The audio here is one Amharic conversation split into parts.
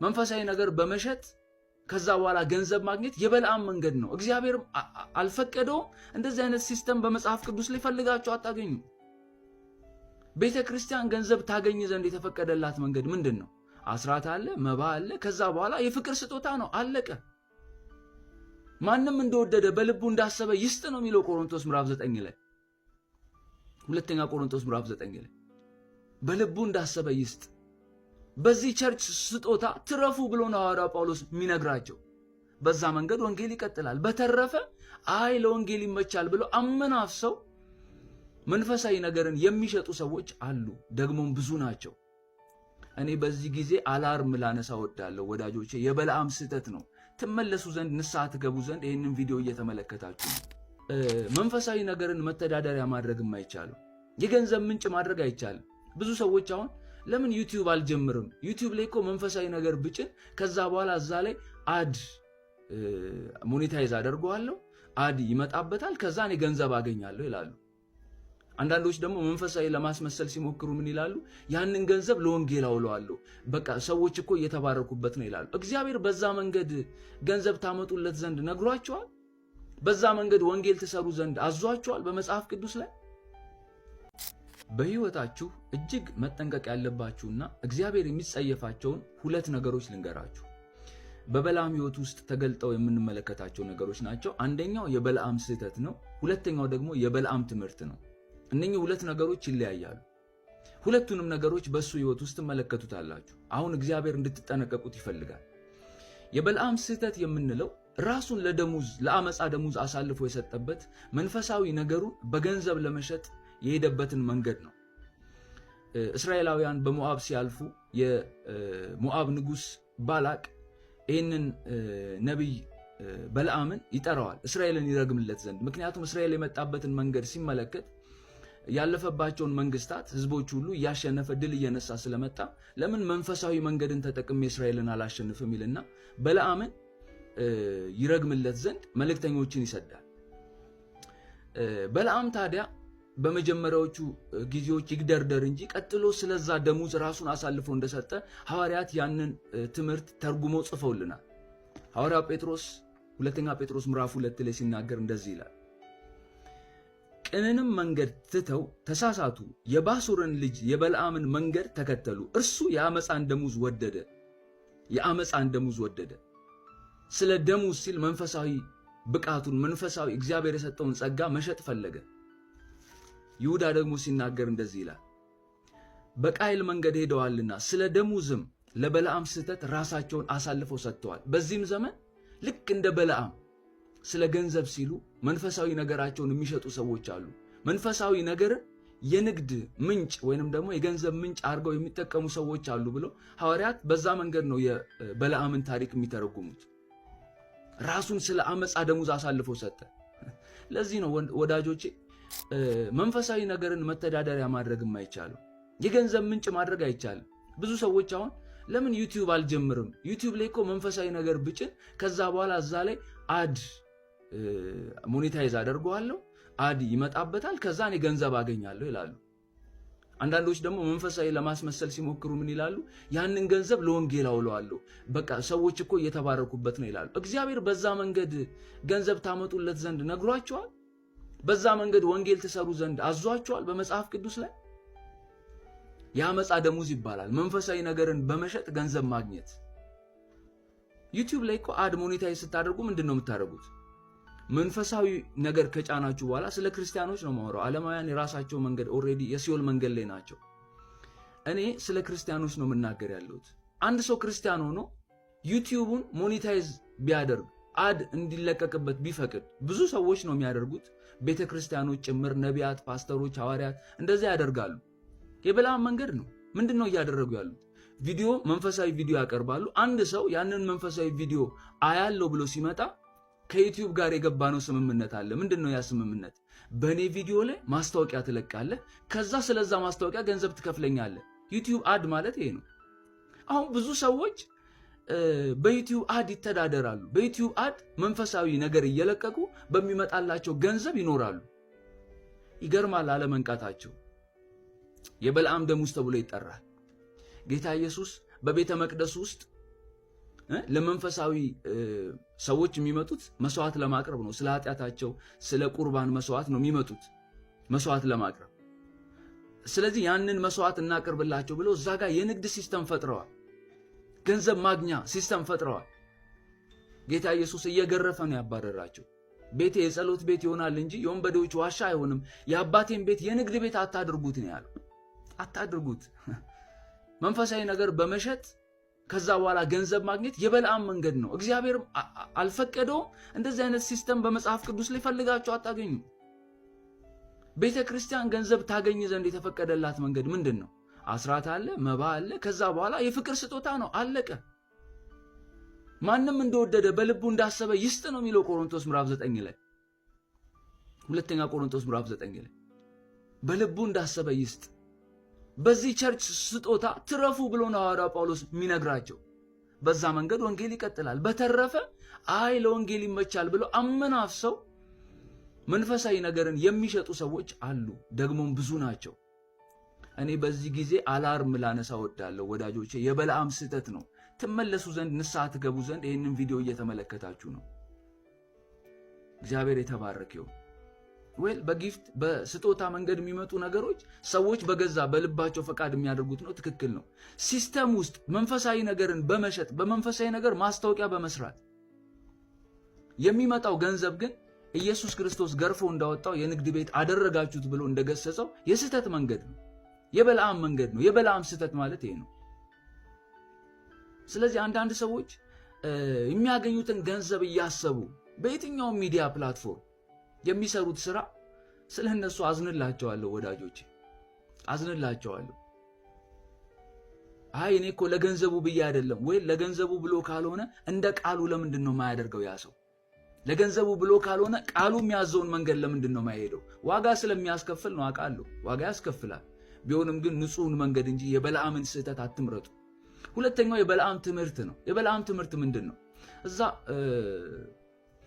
መንፈሳዊ ነገር በመሸጥ ከዛ በኋላ ገንዘብ ማግኘት የበለዓም መንገድ ነው። እግዚአብሔር አልፈቀደውም። እንደዚህ አይነት ሲስተም በመጽሐፍ ቅዱስ ላይ ፈልጋችሁ አታገኙ። ቤተ ክርስቲያን ገንዘብ ታገኝ ዘንድ የተፈቀደላት መንገድ ምንድን ነው? አስራት አለ፣ መባ አለ። ከዛ በኋላ የፍቅር ስጦታ ነው፣ አለቀ። ማንም እንደወደደ በልቡ እንዳሰበ ይስጥ ነው የሚለው ቆሮንቶስ ምዕራፍ 9 ላይ፣ ሁለተኛ ቆሮንቶስ ምዕራፍ 9 ላይ በልቡ እንዳሰበ ይስጥ። በዚህ ቸርች ስጦታ ትረፉ ብሎ ነው ሐዋርያው ጳውሎስ የሚነግራቸው። በዛ መንገድ ወንጌል ይቀጥላል። በተረፈ አይ ለወንጌል ይመቻል ብሎ አመናፍሰው መንፈሳዊ ነገርን የሚሸጡ ሰዎች አሉ፣ ደግሞም ብዙ ናቸው። እኔ በዚህ ጊዜ አላርም ላነሳ ወዳለሁ ወዳጆቼ። የበለዓም ስህተት ነው። ትመለሱ ዘንድ ንስሐ ትገቡ ዘንድ ይህንን ቪዲዮ እየተመለከታችሁ ነው። መንፈሳዊ ነገርን መተዳደሪያ ማድረግም አይቻልም። የገንዘብ ምንጭ ማድረግ አይቻልም። ብዙ ሰዎች አሁን ለምን ዩቲዩብ አልጀምርም? ዩቲዩብ ላይ እኮ መንፈሳዊ ነገር ብጭን ከዛ በኋላ እዛ ላይ አድ ሞኔታይዝ አደርገዋለሁ፣ አድ ይመጣበታል፣ ከዛ እኔ ገንዘብ አገኛለሁ ይላሉ። አንዳንዶች ደግሞ መንፈሳዊ ለማስመሰል ሲሞክሩ ምን ይላሉ? ያንን ገንዘብ ለወንጌል አውለዋለሁ፣ በቃ ሰዎች እኮ እየተባረኩበት ነው ይላሉ። እግዚአብሔር በዛ መንገድ ገንዘብ ታመጡለት ዘንድ ነግሯቸዋል? በዛ መንገድ ወንጌል ትሰሩ ዘንድ አዟቸዋል በመጽሐፍ ቅዱስ ላይ? በህይወታችሁ እጅግ መጠንቀቅ ያለባችሁና እግዚአብሔር የሚጸየፋቸውን ሁለት ነገሮች ልንገራችሁ። በበለዓም ህይወት ውስጥ ተገልጠው የምንመለከታቸው ነገሮች ናቸው። አንደኛው የበለዓም ስህተት ነው። ሁለተኛው ደግሞ የበለዓም ትምህርት ነው። እነኚህ ሁለት ነገሮች ይለያያሉ። ሁለቱንም ነገሮች በሱ ህይወት ውስጥ ትመለከቱታላችሁ። አሁን እግዚአብሔር እንድትጠነቀቁት ይፈልጋል። የበለዓም ስህተት የምንለው ራሱን ለደሙዝ ለአመፃ ደሙዝ አሳልፎ የሰጠበት መንፈሳዊ ነገሩን በገንዘብ ለመሸጥ የሄደበትን መንገድ ነው። እስራኤላውያን በሞዓብ ሲያልፉ የሞዓብ ንጉስ ባላቅ ይህንን ነቢይ በለዓምን ይጠራዋል እስራኤልን ይረግምለት ዘንድ። ምክንያቱም እስራኤል የመጣበትን መንገድ ሲመለከት ያለፈባቸውን መንግስታት ህዝቦች ሁሉ እያሸነፈ ድል እየነሳ ስለመጣ ለምን መንፈሳዊ መንገድን ተጠቅሜ እስራኤልን አላሸንፍም ይልና በለዓምን ይረግምለት ዘንድ መልእክተኞችን ይሰዳል። በለዓም ታዲያ በመጀመሪያዎቹ ጊዜዎች ይግደርደር እንጂ ቀጥሎ ስለዛ ደሙዝ ራሱን አሳልፎ እንደሰጠ ሐዋርያት ያንን ትምህርት ተርጉመው ጽፈውልናል። ሐዋርያው ጴጥሮስ ሁለተኛ ጴጥሮስ ምዕራፍ 2 ላይ ሲናገር እንደዚህ ይላል፣ ቅንንም መንገድ ትተው ተሳሳቱ፣ የባሱርን ልጅ የበለዓምን መንገድ ተከተሉ። እርሱ የአመፃን ደሙዝ ወደደ። ስለ ደሙዝ ሲል መንፈሳዊ ብቃቱን መንፈሳዊ እግዚአብሔር የሰጠውን ጸጋ መሸጥ ፈለገ። ይሁዳ ደግሞ ሲናገር እንደዚህ ይላል፣ በቃይል መንገድ ሄደዋልና ስለ ደሙዝም ለበለዓም ስህተት ራሳቸውን አሳልፈው ሰጥተዋል። በዚህም ዘመን ልክ እንደ በለዓም ስለ ገንዘብ ሲሉ መንፈሳዊ ነገራቸውን የሚሸጡ ሰዎች አሉ። መንፈሳዊ ነገርን የንግድ ምንጭ ወይንም ደግሞ የገንዘብ ምንጭ አድርገው የሚጠቀሙ ሰዎች አሉ ብለው ሐዋርያት በዛ መንገድ ነው የበለዓምን ታሪክ የሚተረጉሙት። ራሱን ስለ አመፃ ደሙዝ አሳልፎ ሰጠ። ለዚህ ነው ወዳጆቼ መንፈሳዊ ነገርን መተዳደሪያ ማድረግም አይቻልም። የገንዘብ ምንጭ ማድረግ አይቻልም። ብዙ ሰዎች አሁን ለምን ዩቲዩብ አልጀምርም? ዩቲዩብ ላይ እኮ መንፈሳዊ ነገር ብጭን ከዛ በኋላ እዛ ላይ አድ ሞኔታይዝ አደርገዋለሁ፣ አድ ይመጣበታል፣ ከዛ እኔ ገንዘብ አገኛለሁ ይላሉ። አንዳንዶች ደግሞ መንፈሳዊ ለማስመሰል ሲሞክሩ ምን ይላሉ? ያንን ገንዘብ ለወንጌል አውለዋለሁ፣ በቃ ሰዎች እኮ እየተባረኩበት ነው ይላሉ። እግዚአብሔር በዛ መንገድ ገንዘብ ታመጡለት ዘንድ ነግሯቸዋል? በዛ መንገድ ወንጌል ትሰሩ ዘንድ አዟቸዋል በመጽሐፍ ቅዱስ ላይ? የአመፃ ደሙዝ ይባላል መንፈሳዊ ነገርን በመሸጥ ገንዘብ ማግኘት። ዩቲዩብ ላይ እኮ አድ ሞኔታይዝ ስታደርጉ ምንድን ነው የምታደርጉት? መንፈሳዊ ነገር ከጫናችሁ በኋላ ስለ ክርስቲያኖች ነው ማወራው። ዓለማውያን የራሳቸው መንገድ ኦልሬዲ የሲኦል መንገድ ላይ ናቸው። እኔ ስለ ክርስቲያኖች ነው የምናገር ያለሁት። አንድ ሰው ክርስቲያን ሆኖ ዩቲዩቡን ሞኔታይዝ ቢያደርግ አድ እንዲለቀቅበት ቢፈቅድ ብዙ ሰዎች ነው የሚያደርጉት። ቤተክርስቲያኖች ጭምር፣ ነቢያት፣ ፓስተሮች፣ ሐዋርያት እንደዚያ ያደርጋሉ። የበለዓም መንገድ ነው። ምንድነው እያደረጉ ያሉት? ቪዲዮ መንፈሳዊ ቪዲዮ ያቀርባሉ። አንድ ሰው ያንን መንፈሳዊ ቪዲዮ አያለው ብሎ ሲመጣ ከዩቲዩብ ጋር የገባነው ስምምነት አለ። ምንድነው ያ ስምምነት? በኔ ቪዲዮ ላይ ማስታወቂያ ትለቃለህ፣ ከዛ ስለዛ ማስታወቂያ ገንዘብ ትከፍለኛለህ። ዩቲዩብ አድ ማለት ይሄ ነው። አሁን ብዙ ሰዎች በዩቲዩብ አድ ይተዳደራሉ። በዩቲዩብ አድ መንፈሳዊ ነገር እየለቀቁ በሚመጣላቸው ገንዘብ ይኖራሉ። ይገርማል አለመንቃታቸው። የበለዓም ደሙዝ ተብሎ ይጠራል። ጌታ ኢየሱስ በቤተ መቅደስ ውስጥ ለመንፈሳዊ ሰዎች የሚመጡት መስዋዕት ለማቅረብ ነው። ስለ ኃጢአታቸው ስለ ቁርባን መስዋዕት ነው የሚመጡት መስዋዕት ለማቅረብ። ስለዚህ ያንን መስዋዕት እናቀርብላቸው ብለው እዛ ጋር የንግድ ሲስተም ፈጥረዋል። ገንዘብ ማግኛ ሲስተም ፈጥረዋል። ጌታ ኢየሱስ እየገረፈ ነው ያባረራቸው። ቤቴ የጸሎት ቤት ይሆናል እንጂ የወንበዴዎች ዋሻ አይሆንም፣ የአባቴን ቤት የንግድ ቤት አታድርጉት ነው ያለው። አታድርጉት። መንፈሳዊ ነገር በመሸጥ ከዛ በኋላ ገንዘብ ማግኘት የበለዓም መንገድ ነው። እግዚአብሔር አልፈቀደውም። እንደዚህ አይነት ሲስተም በመጽሐፍ ቅዱስ ላይ ፈልጋችሁ አታገኙ። ቤተ ክርስቲያን ገንዘብ ታገኝ ዘንድ የተፈቀደላት መንገድ ምንድን ነው? አስራት አለ፣ መባ አለ። ከዛ በኋላ የፍቅር ስጦታ ነው፣ አለቀ። ማንም እንደወደደ በልቡ እንዳሰበ ይስጥ ነው የሚለው ቆሮንቶስ ምዕራፍ 9 ላይ፣ ሁለተኛ ቆሮንቶስ ምዕራፍ 9 ላይ በልቡ እንዳሰበ ይስጥ። በዚህ ቸርች ስጦታ ትረፉ ብሎ ነው ሐዋርያው ጳውሎስ የሚነግራቸው። በዛ መንገድ ወንጌል ይቀጥላል። በተረፈ አይ ለወንጌል ይመቻል ብሎ አመናፍሰው መንፈሳዊ ነገርን የሚሸጡ ሰዎች አሉ፣ ደግሞም ብዙ ናቸው። እኔ በዚህ ጊዜ አላርም ላነሳ ወዳለሁ ወዳጆቼ። የበለዓም ስህተት ነው። ትመለሱ ዘንድ ንስሐ ትገቡ ዘንድ ይህንን ቪዲዮ እየተመለከታችሁ ነው። እግዚአብሔር የተባረከው። በጊፍት በስጦታ መንገድ የሚመጡ ነገሮች ሰዎች በገዛ በልባቸው ፈቃድ የሚያደርጉት ነው። ትክክል ነው። ሲስተም ውስጥ መንፈሳዊ ነገርን በመሸጥ በመንፈሳዊ ነገር ማስታወቂያ በመስራት የሚመጣው ገንዘብ ግን ኢየሱስ ክርስቶስ ገርፎ እንዳወጣው የንግድ ቤት አደረጋችሁት ብሎ እንደገሰጸው የስህተት መንገድ ነው። የበለዓም መንገድ ነው። የበለዓም ስህተት ማለት ይሄ ነው። ስለዚህ አንዳንድ ሰዎች የሚያገኙትን ገንዘብ እያሰቡ በየትኛውም ሚዲያ ፕላትፎርም የሚሰሩት ስራ ስለነሱ አዝንላቸዋለሁ ወዳጆች፣ አዝንላቸዋለሁ። አይ እኔ እኮ ለገንዘቡ ብዬ አይደለም ወይ ለገንዘቡ ብሎ ካልሆነ እንደ ቃሉ ለምንድን ነው የማያደርገው? ያ ሰው ለገንዘቡ ብሎ ካልሆነ ቃሉ የሚያዘውን መንገድ ለምንድን ነው የማይሄደው? ዋጋ ስለሚያስከፍል ነው፣ አውቃለሁ። ዋጋ ያስከፍላል። ቢሆንም ግን ንጹህን መንገድ እንጂ የበለዓምን ስህተት አትምረጡ። ሁለተኛው የበለዓም ትምህርት ነው። የበለዓም ትምህርት ምንድን ነው? እዛ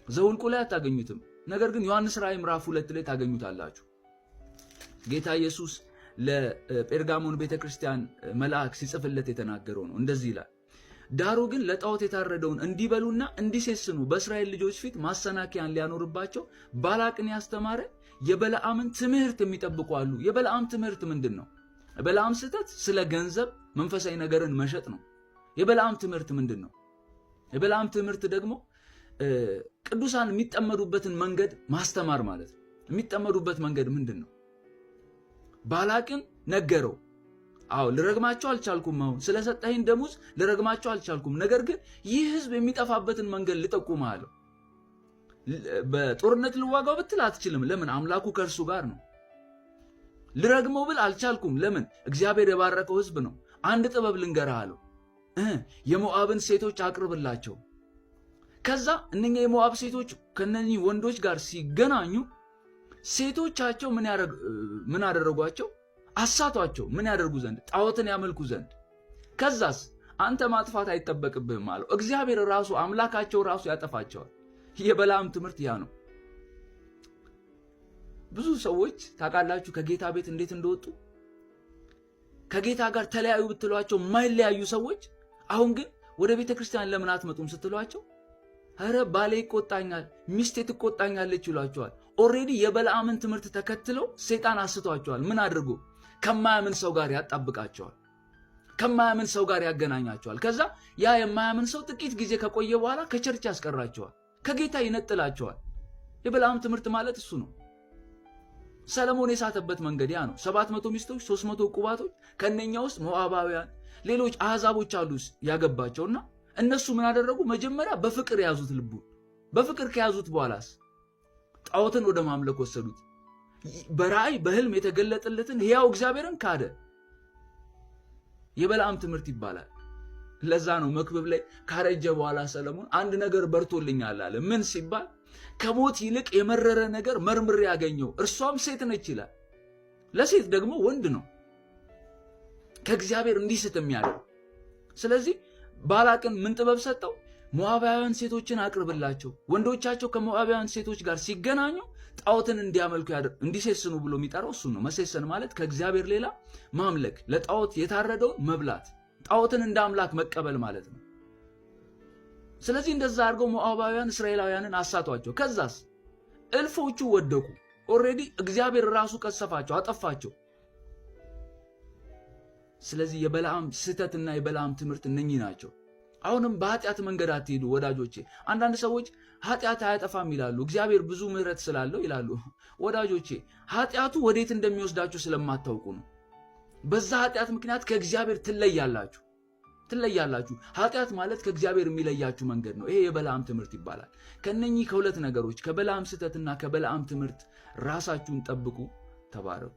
ዘኍልቍ ላይ አታገኙትም። ነገር ግን ዮሐንስ ራእይ ምዕራፍ 2 ላይ ታገኙታላችሁ። ጌታ ኢየሱስ ለጴርጋሞን ቤተክርስቲያን መልአክ ሲጽፍለት የተናገረው ነው። እንደዚህ ይላል፣ ዳሩ ግን ለጣዖት የታረደውን እንዲበሉና እንዲሴስኑ በእስራኤል ልጆች ፊት ማሰናከያን ሊያኖርባቸው ባላቅን ያስተማረ የበለዓምን ትምህርት የሚጠብቁ አሉ። የበለዓም ትምህርት ምንድን ነው? የበለዓም ስህተት ስለ ገንዘብ መንፈሳዊ ነገርን መሸጥ ነው። የበለዓም ትምህርት ምንድን ነው? የበለዓም ትምህርት ደግሞ ቅዱሳን የሚጠመዱበትን መንገድ ማስተማር ማለት ነው። የሚጠመዱበት መንገድ ምንድን ነው? ባላቅን ነገረው። አዎ ልረግማቸው አልቻልኩም፣ አሁን ስለሰጠኸኝ ደሙዝ ልረግማቸው አልቻልኩም፣ ነገር ግን ይህ ህዝብ የሚጠፋበትን መንገድ ልጠቁምህ አለው። በጦርነት ልዋጋው ብትል አትችልም። ለምን? አምላኩ ከእርሱ ጋር ነው። ልረግመው ብል አልቻልኩም። ለምን? እግዚአብሔር የባረከው ህዝብ ነው። አንድ ጥበብ ልንገርህ አለው፣ የሞዓብን ሴቶች አቅርብላቸው። ከዛ እነኛ የሞዓብ ሴቶች ከነኚህ ወንዶች ጋር ሲገናኙ ሴቶቻቸው ምን አደረጓቸው? አሳቷቸው። ምን ያደርጉ ዘንድ? ጣዖትን ያመልኩ ዘንድ። ከዛስ አንተ ማጥፋት አይጠበቅብህም አለው። እግዚአብሔር ራሱ አምላካቸው ራሱ ያጠፋቸዋል። የበለዓም ትምህርት ያ ነው። ብዙ ሰዎች ታውቃላችሁ ከጌታ ቤት እንዴት እንደወጡ። ከጌታ ጋር ተለያዩ ብትሏቸው የማይለያዩ ሰዎች አሁን ግን ወደ ቤተ ክርስቲያን ለምን አትመጡም ስትሏቸው ኧረ ባሌ ይቆጣኛል፣ ሚስቴ ትቆጣኛለች ይሏቸዋል። ኦልሬዲ የበለዓምን ትምህርት ተከትለው ሰይጣን አስቷቸዋል። ምን አድርጎ? ከማያምን ሰው ጋር ያጣብቃቸዋል። ከማያምን ሰው ጋር ያገናኛቸዋል። ከዛ ያ የማያምን ሰው ጥቂት ጊዜ ከቆየ በኋላ ከቸርች ያስቀራቸዋል፣ ከጌታ ይነጥላቸዋል። የበለዓም ትምህርት ማለት እሱ ነው። ሰለሞን የሳተበት መንገድ ያ ነው። 700 ሚስቶች፣ 300 ቁባቶች፣ ከነኛ ውስጥ ሞዓባውያን ሌሎች አሕዛቦች አሉ ያገባቸውና እነሱ ምን አደረጉ? መጀመሪያ በፍቅር ያዙት ልቡን። በፍቅር ከያዙት በኋላስ ጣዖትን ወደ ማምለክ ወሰዱት። በራእይ በህልም የተገለጠለትን ሕያው እግዚአብሔርን ካደ። የበለዓም ትምህርት ይባላል። ለዛ ነው መክብብ ላይ ካረጀ በኋላ ሰለሞን አንድ ነገር በርቶልኛል አለ። ምን ሲባል ከሞት ይልቅ የመረረ ነገር መርምሬ ያገኘው እርሷም ሴት ነች ይላል። ለሴት ደግሞ ወንድ ነው ከእግዚአብሔር እንዲስት የሚያደርግ። ስለዚህ ባላቅን ምን ጥበብ ሰጠው? ሞዓባውያን ሴቶችን አቅርብላቸው። ወንዶቻቸው ከሞዓባውያን ሴቶች ጋር ሲገናኙ ጣዖትን እንዲያመልኩ እንዲሴስኑ ብሎ የሚጠራው እሱ ነው። መሴሰን ማለት ከእግዚአብሔር ሌላ ማምለክ፣ ለጣዖት የታረደውን መብላት፣ ጣዖትን እንደ አምላክ መቀበል ማለት ነው። ስለዚህ እንደዛ አድርገው ሞዓባውያን እስራኤላውያንን አሳቷቸው። ከዛስ እልፎቹ ወደቁ። ኦሬዲ እግዚአብሔር ራሱ ቀሰፋቸው፣ አጠፋቸው። ስለዚህ የበለዓም ስህተትና የበለዓም ትምህርት እነኚህ ናቸው። አሁንም በኃጢአት መንገድ አትሄዱ ወዳጆቼ። አንዳንድ ሰዎች ኃጢአት አያጠፋም ይላሉ፣ እግዚአብሔር ብዙ ምህረት ስላለው ይላሉ። ወዳጆቼ ኃጢአቱ ወዴት እንደሚወስዳችሁ ስለማታውቁ ነው። በዛ ኃጢአት ምክንያት ከእግዚአብሔር ትለያላችሁ። ኃጢአት ማለት ከእግዚአብሔር የሚለያችሁ መንገድ ነው። ይሄ የበለዓም ትምህርት ይባላል። ከነኚህ ከሁለት ነገሮች ከበለዓም ስህተትና ከበለዓም ትምህርት ራሳችሁን ጠብቁ። ተባረኩ።